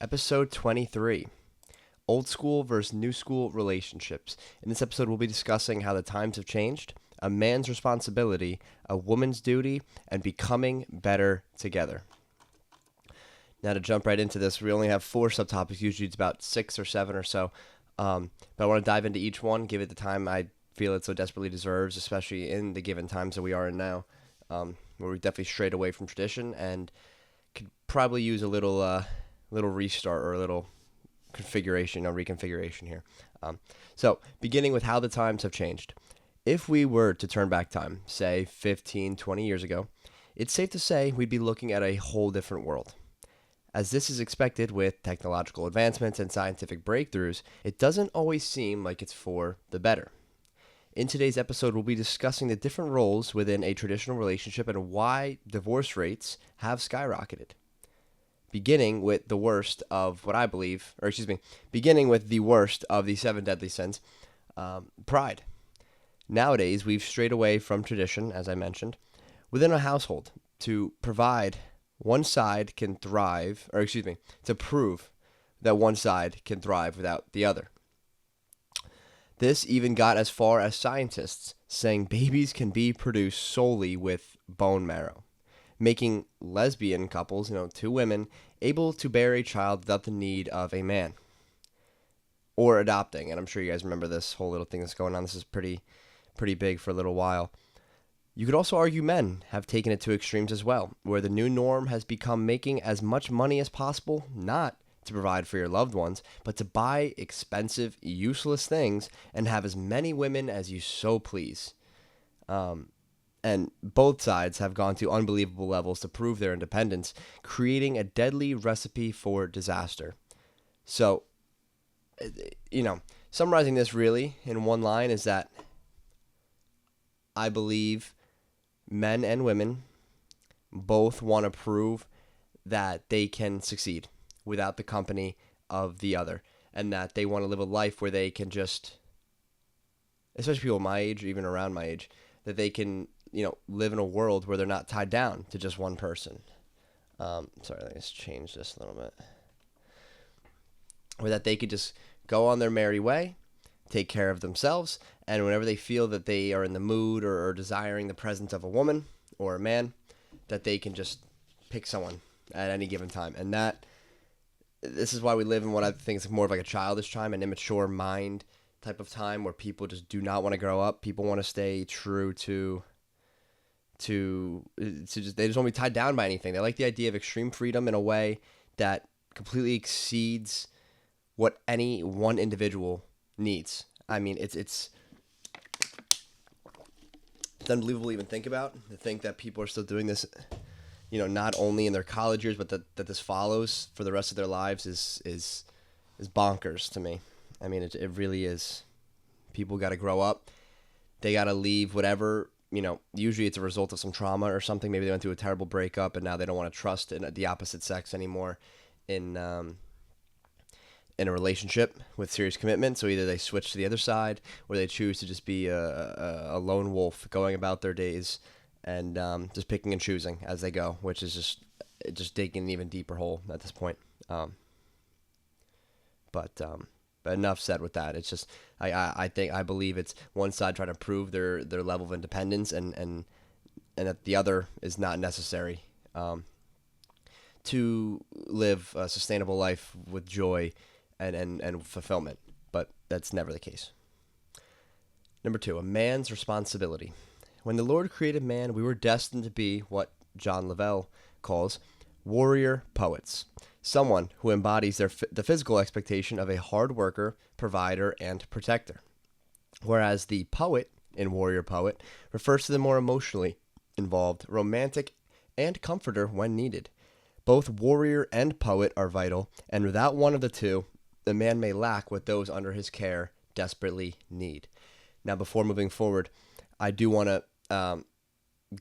Episode 23, Old School versus New School Relationships. In this episode, we'll be discussing how the times have changed, a man's responsibility, a woman's duty, and becoming better together. Now, to jump right into this, we only have 4 subtopics. Usually it's about 6 or 7 or so. But I want to dive into each one, give it the time I feel it so desperately deserves, especially in the given times that we are in now, where we definitely strayed away from tradition and could probably use a little restart or a little reconfiguration here. So, beginning with how the times have changed. If we were to turn back time, say 15, 20 years ago, it's safe to say we'd be looking at a whole different world. As this is expected with technological advancements and scientific breakthroughs, it doesn't always seem like it's for the better. In today's episode, we'll be discussing the different roles within a traditional relationship and why divorce rates have skyrocketed. Beginning with the worst of the 7 deadly sins, pride. Nowadays, we've strayed away from tradition, as I mentioned, within a household to provide one side can thrive, to prove that one side can thrive without the other. This even got as far as scientists saying babies can be produced solely with bone marrow, making lesbian couples, 2 women, able to bear a child without the need of a man. Or adopting, and I'm sure you guys remember this whole little thing that's going on. This is pretty big for a little while. You could also argue men have taken it to extremes as well, where the new norm has become making as much money as possible, not to provide for your loved ones, but to buy expensive, useless things and have as many women as you so please. And both sides have gone to unbelievable levels to prove their independence, creating a deadly recipe for disaster. So, summarizing this really in one line is that I believe men and women both want to prove that they can succeed without the company of the other, and that they want to live a life where they can just, especially people my age, or even around my age, that they can, live in a world where they're not tied down to just one person. Sorry, let me just change this a little bit. Or that they could just go on their merry way, take care of themselves, and whenever they feel that they are in the mood or desiring the presence of a woman or a man, that they can just pick someone at any given time. And this is why we live in what I think is more of like a childish time, an immature mind type of time where people just do not want to grow up. People want to stay true to just, they just want to be tied down by anything. They like the idea of extreme freedom in a way that completely exceeds what any one individual needs. I mean, it's unbelievable to even think about, to think that people are still doing this, not only in their college years, but that this follows for the rest of their lives is bonkers to me. I mean, it really is. People got to grow up. They got to leave whatever, usually it's a result of some trauma or something. Maybe they went through a terrible breakup and now they don't want to trust in the opposite sex anymore in a relationship with serious commitment. So either they switch to the other side or they choose to just be a lone wolf going about their days and just picking and choosing as they go, which is just digging an even deeper hole at this point. But enough said with that. It's just I believe it's one side trying to prove their level of independence and that the other is not necessary to live a sustainable life with joy and fulfillment. But that's never the case. Number 2, a man's responsibility. When the Lord created man, we were destined to be what John Lavelle calls warrior poets. Someone who embodies the physical expectation of a hard worker, provider, and protector. Whereas the poet, in warrior poet, refers to the more emotionally involved, romantic, and comforter when needed. Both warrior and poet are vital, and without one of the two, the man may lack what those under his care desperately need. Now, before moving forward, I do want to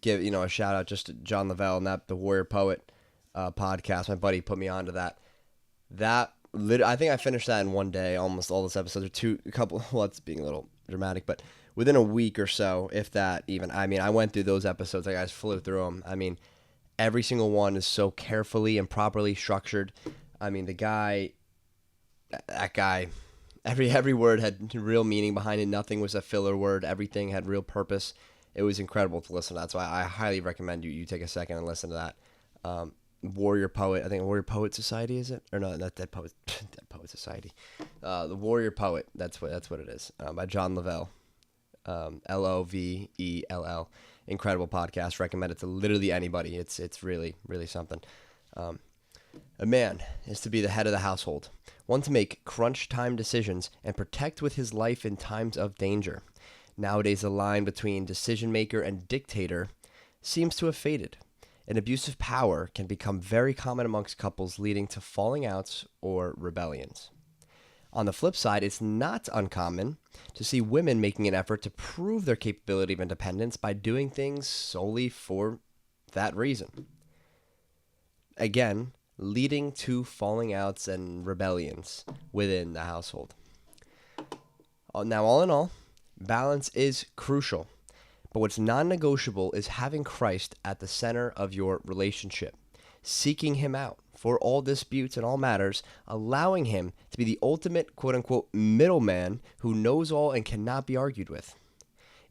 give a shout out just to John Lavelle and the Warrior Poet podcast. My buddy put me onto that. I think I finished that in one day. Almost all those episodes well, it's being a little dramatic, but within a week or so, if that even. I mean, I went through those episodes. I guys flew through them. I mean, every single one is so carefully and properly structured. I mean, that guy, every word had real meaning behind it. Nothing was a filler word. Everything had real purpose. It was incredible to listen to that. So I highly recommend you take a second and listen to that. Warrior Poet, I think Warrior Poet Society, is it? Or no, not Dead Poet, Dead Poet Society. The Warrior Poet, that's what it is, by John Lovell. Lovell. Incredible podcast. Recommend it to literally anybody. It's really, really something. A man is to be the head of the household, one to make crunch time decisions and protect with his life in times of danger. Nowadays, the line between decision maker and dictator seems to have faded. An abuse of power can become very common amongst couples, leading to falling outs or rebellions. On the flip side, it's not uncommon to see women making an effort to prove their capability of independence by doing things solely for that reason. Again, leading to falling outs and rebellions within the household. Now, all in all, balance is crucial. But what's non-negotiable is having Christ at the center of your relationship, seeking him out for all disputes and all matters, allowing him to be the ultimate quote-unquote middleman who knows all and cannot be argued with.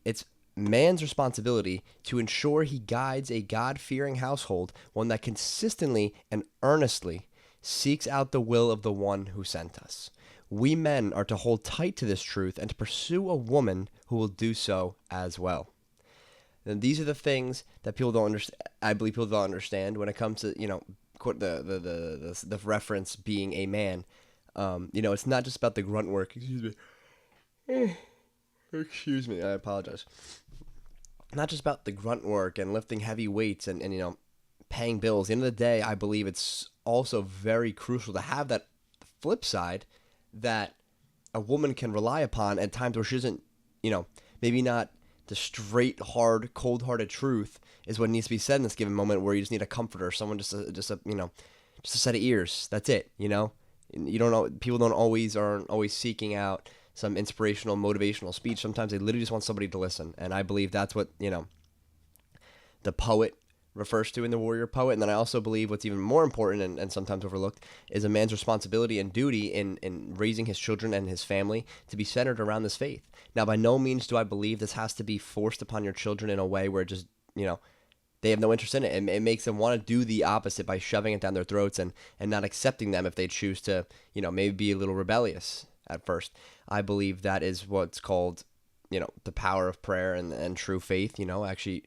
It's man's responsibility to ensure he guides a God-fearing household, one that consistently and earnestly seeks out the will of the one who sent us. We men are to hold tight to this truth and to pursue a woman who will do so as well. And these are the things that people don't understand. I believe people don't understand when it comes to, quote the reference being a man. It's not just about the grunt work. Excuse me. I apologize. Not just about the grunt work and lifting heavy weights and paying bills. At the end of the day, I believe it's also very crucial to have that flip side that a woman can rely upon at times where she isn't, maybe not the straight, hard, cold-hearted truth is what needs to be said in this given moment, where you just need a comforter, someone just a set of ears. That's it. You don't know. People aren't always seeking out some inspirational, motivational speech. Sometimes they literally just want somebody to listen, and I believe that's what the poet refers to in the Warrior Poet. And then I also believe what's even more important and sometimes overlooked is a man's responsibility and duty in raising his children and his family to be centered around this faith. Now, by no means do I believe this has to be forced upon your children in a way where just, they have no interest in it. It makes them want to do the opposite by shoving it down their throats and not accepting them if they choose to, maybe be a little rebellious at first. I believe that is what's called, the power of prayer and true faith, actually,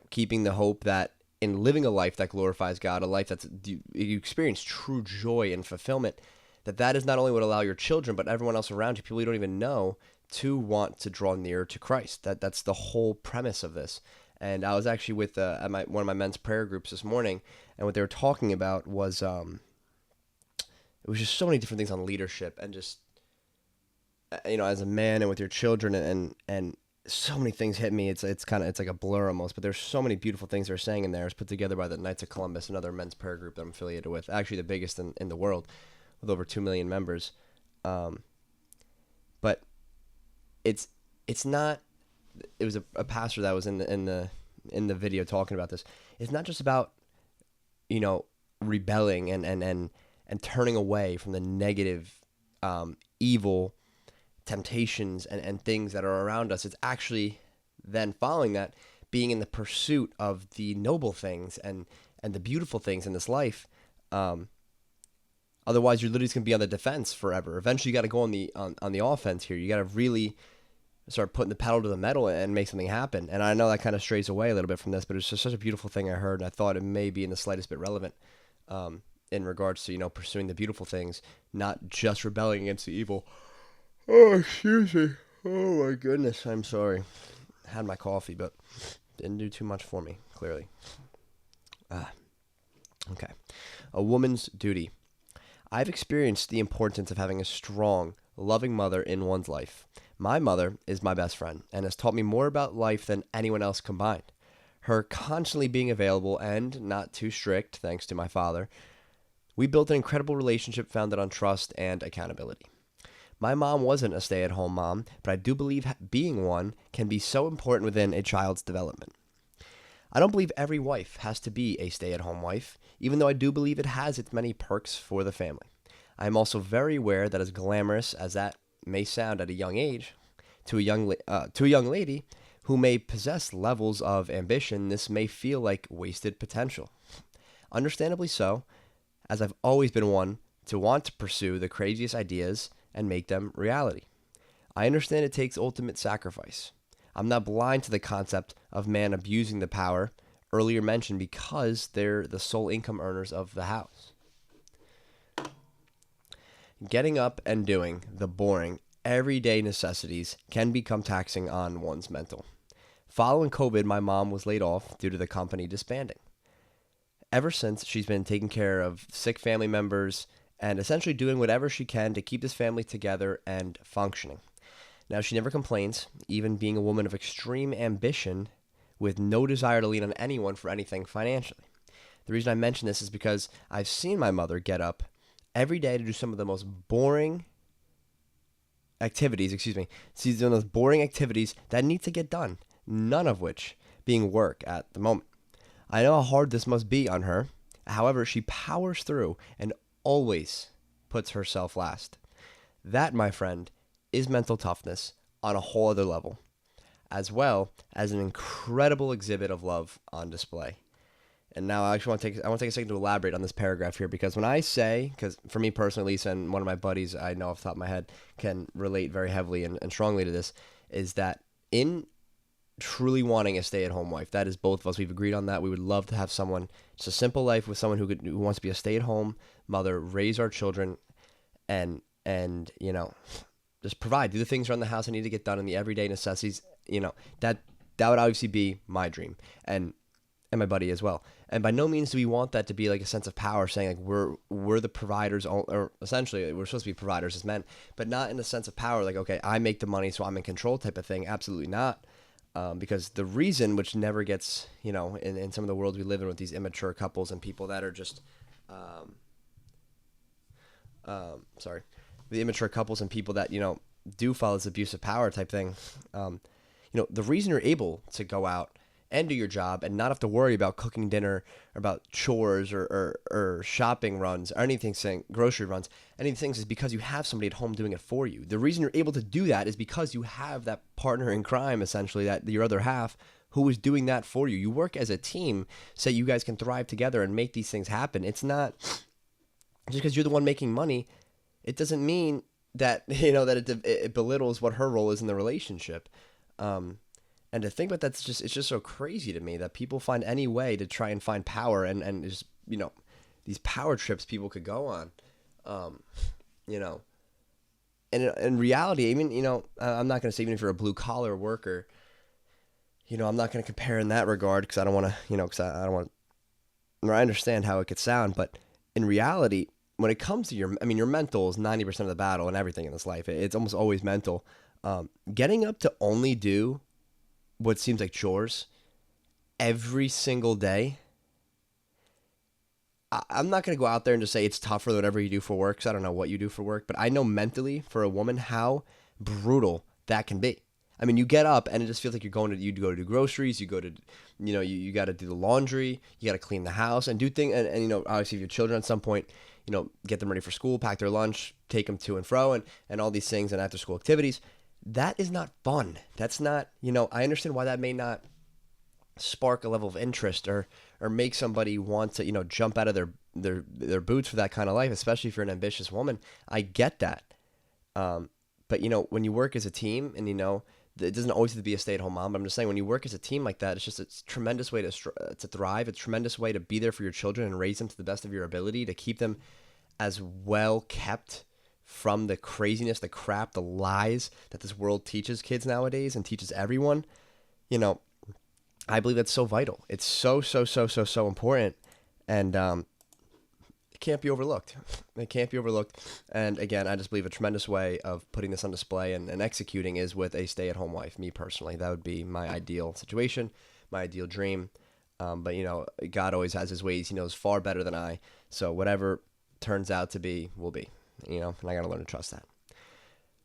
keeping the hope that in living a life that glorifies God, a life that's you experience true joy and fulfillment, that is not only what allow your children, but everyone else around you, people you don't even know, to want to draw nearer to Christ. That's the whole premise of this. And I was actually with at one of my men's prayer groups this morning, and what they were talking about was it was just so many different things on leadership and just as a man and with your children and so many things hit me. It's like a blur almost, but there's so many beautiful things they're saying in there. It's put together by the Knights of Columbus, another men's prayer group that I'm affiliated with, actually the biggest in the world, with over 2 million members. But it's not. It was a pastor that was in the video talking about this. It's not just about rebelling and turning away from the negative, evil temptations and things that are around us. It's actually then following that, being in the pursuit of the noble things and the beautiful things in this life. Otherwise, you're literally just gonna be on the defense forever. Eventually, you got to go on the offense here. You got to really start putting the pedal to the metal and make something happen. And I know that kind of strays away a little bit from this, but it's just such a beautiful thing I heard, and I thought it may be in the slightest bit relevant in regards to pursuing the beautiful things, not just rebelling against the evil. Oh, excuse me. Oh my goodness, I'm sorry. I had my coffee, but didn't do too much for me, clearly. Okay. A woman's duty. I've experienced the importance of having a strong, loving mother in one's life. My mother is my best friend and has taught me more about life than anyone else combined. Her constantly being available and not too strict, thanks to my father, we built an incredible relationship founded on trust and accountability. My mom wasn't a stay-at-home mom, but I do believe being one can be so important within a child's development. I don't believe every wife has to be a stay-at-home wife. even though I do believe it has its many perks for the family. I am also very aware that as glamorous as that may sound at a young age, to a young lady who may possess levels of ambition, this may feel like wasted potential. Understandably so, as I've always been one to want to pursue the craziest ideas and make them reality. I understand it takes ultimate sacrifice. I'm not blind to the concept of man abusing the power earlier mentioned because they're the sole income earners of the house. Getting up and doing the boring, everyday necessities can become taxing on one's mental. Following COVID, my mom was laid off due to the company disbanding. Ever since, she's been taking care of sick family members and essentially doing whatever she can to keep this family together and functioning. Now, she never complains, even being a woman of extreme ambition with no desire to lean on anyone for anything financially. The reason I mention this is because I've seen my mother get up every day to do some of the most boring activities, she's doing those boring activities that need to get done, none of which being work at the moment. I know how hard this must be on her. However, she powers through and always puts herself last. That, my friend, is mental toughness on a whole other level, as well as an incredible exhibit of love on display. And now I actually want to take a second to elaborate on this paragraph here, because when I say, because for me personally, Lisa and one of my buddies I know off the top of my head can relate very heavily and strongly to this, is that in truly wanting a stay-at-home wife, that is both of us. We've agreed on that. We would love to have someone, just a simple life with someone who wants to be a stay-at-home mother, raise our children, and just provide, do the things around the house that need to get done, and the everyday necessities. That would obviously be my dream, and my buddy as well. And by no means do we want that to be like a sense of power, saying like we're the providers, or essentially we're supposed to be providers as men, but not in the sense of power, like, okay, I make the money so I'm in control type of thing. Absolutely not. Because the reason, which never gets, in some of the worlds we live in with these immature couples and people that are just, the immature couples and people that, do follow this abuse of power type thing. The reason you're able to go out and do your job and not have to worry about cooking dinner, or about chores or shopping runs or anything, saying grocery runs, any things, is because you have somebody at home doing it for you. The reason you're able to do that is because you have that partner in crime, essentially, that your other half, who is doing that for you. You work as a team so you guys can thrive together and make these things happen. It's not just because you're the one making money. It doesn't mean that, that it belittles what her role is in the relationship. And to think about that's just so crazy to me that people find any way to try and find power and just, these power trips people could go on, and in reality, even, I'm not going to say even if you're a blue collar worker, I'm not going to compare in that regard, because I don't want to, because I don't want, or I understand how it could sound, but in reality, when it comes to your mental is 90% of the battle and everything in this life. It's almost always mental. Getting up to only do what seems like chores every single day. I'm not going to go out there and just say it's tougher than whatever you do for work, because I don't know what you do for work, but I know mentally for a woman how brutal that can be. I mean, you get up and it just feels like you go to do groceries, you go to, you got to do the laundry, you got to clean the house and do things. And obviously if your children at some point, get them ready for school, pack their lunch, take them to and fro, and all these things and after school activities. That is not fun. That's not, I understand why that may not spark a level of interest or make somebody want to, jump out of their boots for that kind of life, especially if you're an ambitious woman. I get that. But, when you work as a team and, it doesn't always have to be a stay-at-home mom, but I'm just saying when you work as a team like that, it's a tremendous way to thrive. It's a tremendous way to be there for your children and raise them to the best of your ability, to keep them as well kept from the craziness, the crap, the lies that this world teaches kids nowadays and teaches everyone. I believe that's so vital. It's so important, and it can't be overlooked. It can't be overlooked. And again, I just believe a tremendous way of putting this on display and executing is with a stay-at-home wife. Me personally, that would be my ideal situation, my ideal dream. But God always has his ways. He knows far better than I. So whatever turns out to be, will be. And I got to learn to trust that.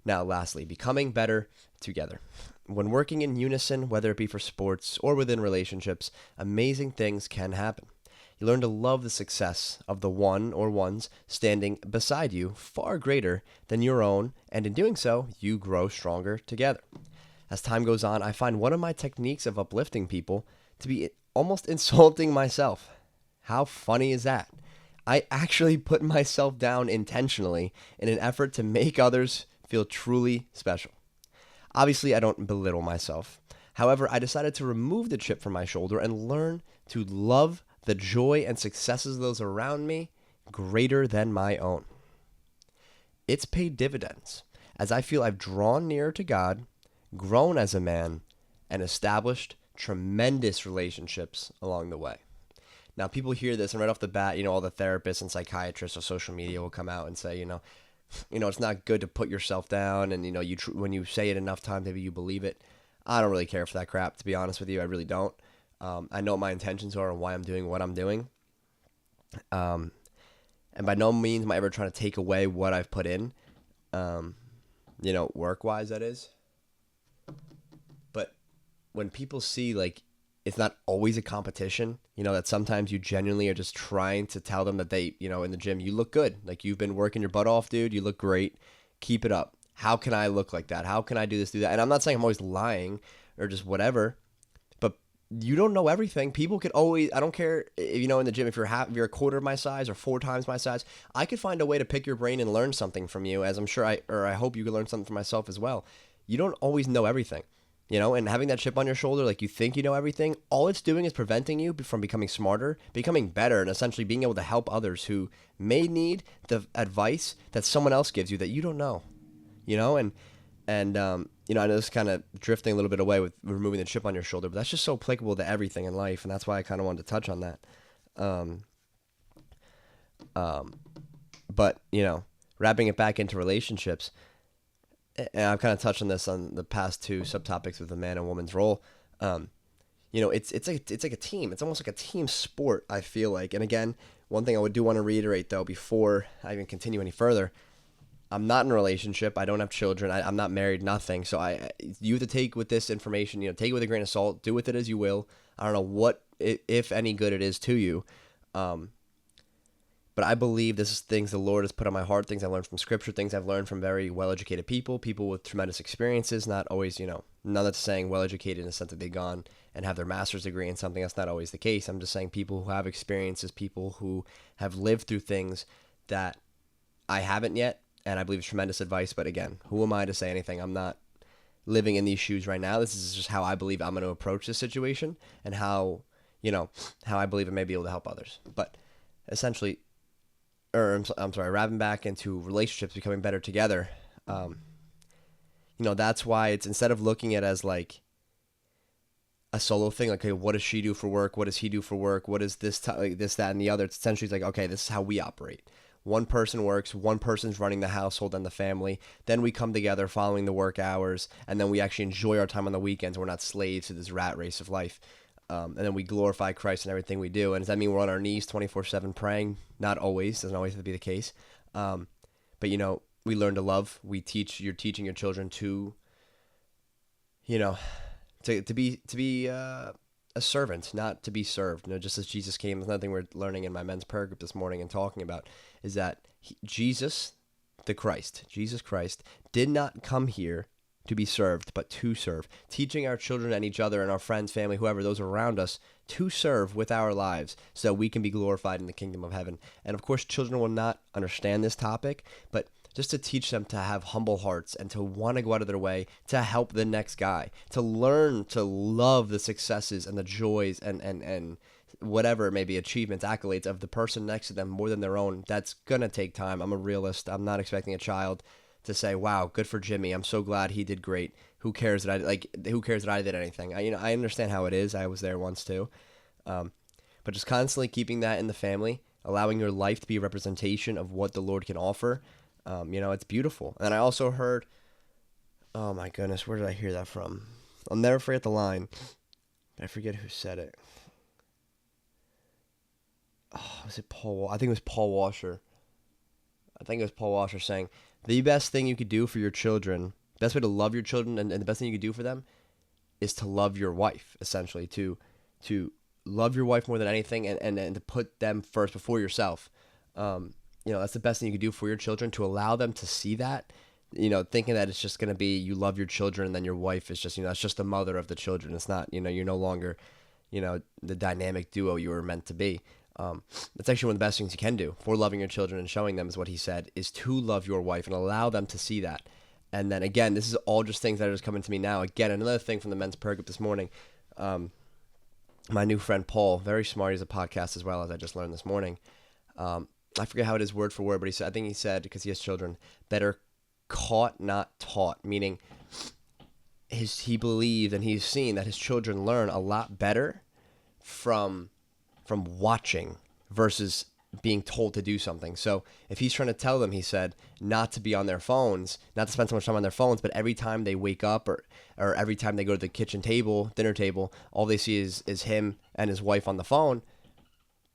Now, lastly, becoming better together. When working in unison, whether it be for sports or within relationships, amazing things can happen. You learn to love the success of the one or ones standing beside you far greater than your own, and in doing so, you grow stronger together. As time goes on, I find one of my techniques of uplifting people to be almost insulting myself. How funny is that? I actually put myself down intentionally in an effort to make others feel truly special. Obviously, I don't belittle myself. However, I decided to remove the chip from my shoulder and learn to love the joy and successes of those around me greater than my own. It's paid dividends, as I feel I've drawn nearer to God, grown as a man, and established tremendous relationships along the way. Now, people hear this, and right off the bat, all the therapists and psychiatrists or social media will come out and say, it's not good to put yourself down, and when you say it enough times, maybe you believe it. I don't really care for that crap, to be honest with you. I really don't. I know what my intentions are and why I'm doing what I'm doing. And by no means am I ever trying to take away what I've put in, work-wise, that is. But when people see, it's not always a competition, that sometimes you genuinely are just trying to tell them that they, in the gym, you look good. Like, you've been working your butt off, dude. You look great. Keep it up. How can I look like that? How can I do this, do that? And I'm not saying I'm always lying or just whatever, but you don't know everything. People could always, I don't care, in the gym, if you're a quarter of my size or 4 times my size, I could find a way to pick your brain and learn something from you, as I'm sure I hope you can learn something from myself as well. You don't always know everything. And having that chip on your shoulder, like you think you know everything, all it's doing is preventing you from becoming smarter, becoming better, and essentially being able to help others who may need the advice that someone else gives you that you don't know. I know this is kind of drifting a little bit away with removing the chip on your shoulder, but that's just so applicable to everything in life, and that's why I kind of wanted to touch on that. But wrapping it back into relationships, and I've kind of touched on this on the past 2 subtopics with the man and woman's role. It's like a team. It's almost like a team sport, I feel like. And again, one thing I do want to reiterate, though, before I even continue any further, I'm not in a relationship. I don't have children. I'm not married, nothing. So you have to take with this information, take it with a grain of salt. Do with it as you will. I don't know what, if any good it is to you. But I believe this is things the Lord has put on my heart, things I've learned from Scripture, things I've learned from very well-educated people with tremendous experiences, not always, none that's saying well-educated in the sense that they've gone and have their master's degree in something. That's not always the case. I'm just saying people who have experiences, people who have lived through things that I haven't yet, and I believe it's tremendous advice. But again, who am I to say anything? I'm not living in these shoes right now. This is just how I believe I'm going to approach this situation and how I believe I may be able to help others. But essentially, I'm sorry, wrapping back into relationships becoming better together. That's why it's, instead of looking at it as like a solo thing, like, okay, what does she do for work? What does he do for work? What is this, this, that, and the other? It's essentially like, okay, this is how we operate. One person works, one person's running the household and the family. Then we come together following the work hours, and then we actually enjoy our time on the weekends. We're not slaves to this rat race of life. And then we glorify Christ in everything we do. And does that mean we're on our knees 24/7 praying? Not always. Doesn't always have to be the case. But we learn to love. You're teaching your children to be a servant, not to be served. Just as Jesus came. Another thing we're learning in my men's prayer group this morning and talking about is that Jesus Christ did not come here to be served, but to serve, teaching our children and each other and our friends, family, whoever, those around us, to serve with our lives so that we can be glorified in the kingdom of heaven. And of course, children will not understand this topic, but just to teach them to have humble hearts and to want to go out of their way to help the next guy, to learn to love the successes and the joys and whatever it may be, achievements, accolades of the person next to them more than their own. That's going to take time. I'm a realist. I'm not expecting a child to say, wow, good for Jimmy. I'm so glad he did great. Who cares that I did anything? I understand how it is. I was there once too. But just constantly keeping that in the family, allowing your life to be a representation of what the Lord can offer. It's beautiful. And I also heard, oh my goodness, where did I hear that from? I'll never forget the line. I forget who said it. Oh, was it Paul? I think it was Paul Washer. Saying, the best thing you could do for your children, best way to love your children and the best thing you could do for them is to love your wife, essentially, to love your wife more than anything, and to put them first before yourself. That's the best thing you can do for your children, to allow them to see that. Thinking that it's just going to be you love your children and then your wife is just, that's just the mother of the children. It's not, you're no longer, the dynamic duo you were meant to be. That's actually one of the best things you can do for loving your children and showing them, is what he said, is to love your wife and allow them to see that. And then again, this is all just things that are just coming to me now. Again, another thing from the men's prayer group this morning. My new friend Paul, very smart. He's a podcast as well, as I just learned this morning. I forget how it is word for word, but I think he said, because he has children, better caught, not taught, meaning he believed and he's seen that his children learn a lot better from watching versus being told to do something. So if he's trying to tell them, he said, not to be on their phones, not to spend so much time on their phones, but every time they wake up or every time they go to the dinner table, all they see is him and his wife on the phone.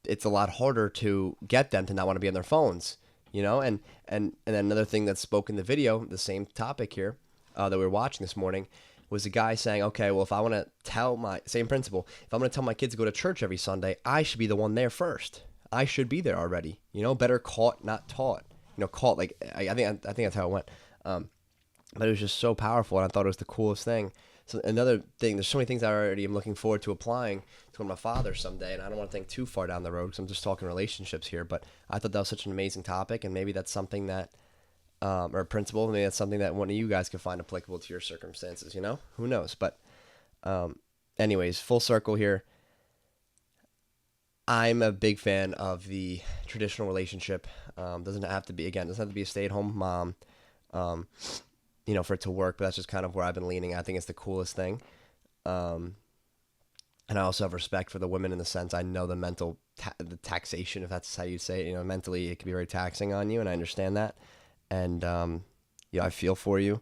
It's a lot harder to get them to not want to be on their phones, and then another thing that's spoke in the video, the same topic here that we were watching this morning, was a guy saying, okay, well, if I want to tell same principle, if I'm going to tell my kids to go to church every Sunday, I should be the one there first. I should be there already, better caught, not taught, caught, like, I think that's how it went. But it was just so powerful, and I thought it was the coolest thing. So another thing, there's so many things I already am looking forward to applying to my father someday, and I don't want to think too far down the road because I'm just talking relationships here, but I thought that was such an amazing topic, and maybe that's something that, or a principle, maybe that's something that one of you guys could find applicable to your circumstances, Who knows? But anyways, full circle here. I'm a big fan of the traditional relationship. Doesn't have to be a stay-at-home mom, for it to work, but that's just kind of where I've been leaning. I think it's the coolest thing. And I also have respect for the women in the sense I know the mental, the taxation, if that's how you say it, mentally it can be very taxing on you, and I understand that. And, I feel for you.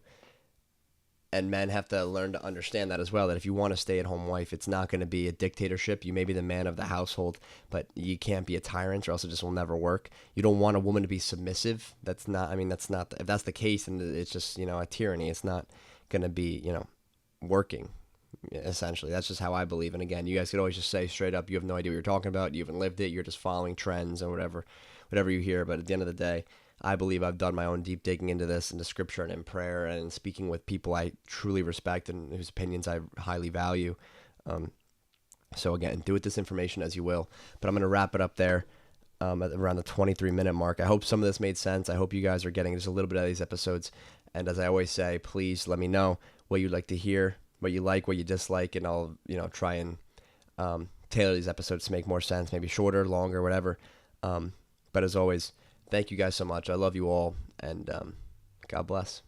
And men have to learn to understand that as well, that if you want a stay-at-home wife, it's not going to be a dictatorship. You may be the man of the household, but you can't be a tyrant, or else it just will never work. You don't want a woman to be submissive. If that's the case, then it's just, a tyranny. It's not going to be, working, essentially. That's just how I believe. And again, you guys could always just say straight up, you have no idea what you're talking about. You haven't lived it. You're just following trends and whatever you hear. But at the end of the day, I believe I've done my own deep digging into this, into scripture and in prayer, and speaking with people I truly respect and whose opinions I highly value. So again, do with this information as you will. But I'm going to wrap it up there at around the 23-minute mark. I hope some of this made sense. I hope you guys are getting just a little bit out of these episodes. And as I always say, please let me know what you'd like to hear, what you like, what you dislike, and I'll try and tailor these episodes to make more sense, maybe shorter, longer, whatever. But as always, thank you guys so much. I love you all, and God bless.